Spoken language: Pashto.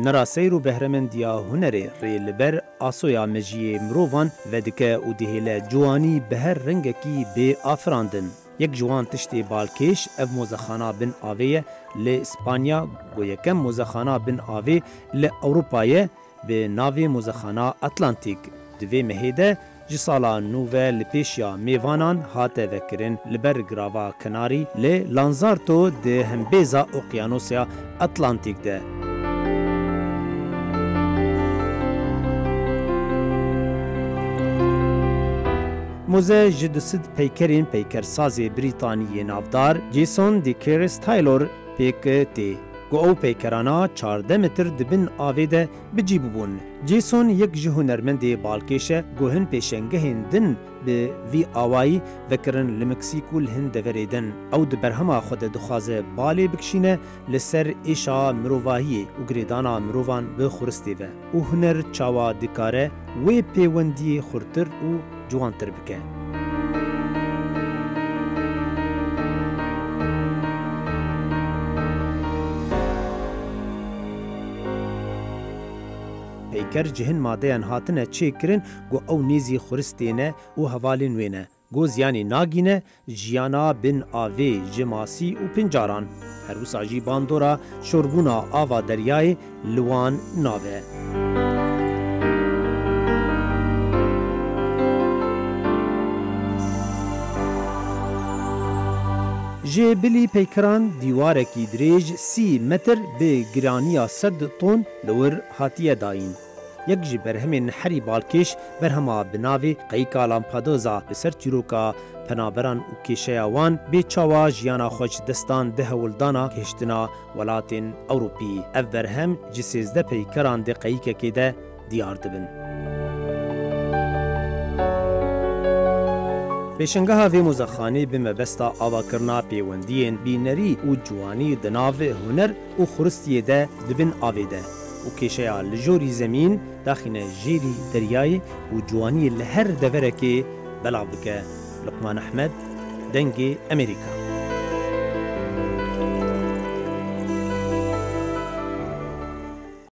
نرا سیر و بهرمندیا هنری ری لبر آسویا مجیه مروان و دکه و دهیل جوانی به هر رنگکی به آفراندن. یک جوان تشتی بالکش اف موزخانه بن آویه ل اسپانیا و یکم موزخانه بن آوی ل اروپایه به ناوی موزخانه اتلانتیک. دوی مهیده جسالا نووه لپیشیا میوانان هاته وکرین لبر گراوا کناری ل لانزارتو ده همبیزا اقیانوسیا اتلانتیک ده. موزه جدسد پیکرین پیکرسازی بریتانیی نافدار جیسون دی کریس تایلور پیکتی. گو او پیکرانا 14 متر دبن آویده بجیب بون. جیسون یک جهنرمندی بالکشه گوهن پیشنگهین دن به وی آوایی وکرن لمکسیکو لهن دوریدن. او دبرهما خود دخوازه بالی بکشینه لسر ایشا مروواهی و گریدانا مرووان بخورستی و. او هنر چاوا دکاره وی پیوندی خورتر و جوانتر بکه. پیکر جهن ماده هاتنه چه کرن گو او نیزی خورستینه و حوالین وینه. گو زیانی ناگینه جیانا بن آوی جماسی و پنجاران. هر وساجی باندورا شربونا آوا دریای لوان ناوه. جه بلی پیکران دیوارکی دریج 30 متر به گرانیا 100 طن لور هاتیه داین. یک جی برهمین حری بالکش برهما بناوی قیقا لامپادوزا بسر چیروکا پنابران و کشیاوان به چاوا جیانا خوش دستان ده ولدانا کشتنا ولاتین اوروپی. اف برهم جی 13 پیکران ده قیقه که ده دیار دبن. پیشنگاه وی موزخانی به مبستا آوا کرنا پیوندین بینری و جوانی دناو هنر و خورستی ده دبن آویده و کشیا لجوری زمین داخل جیری دریای و جوانی لهر دورکی بلاو بکه. لقمان احمد، دنگ امریکا.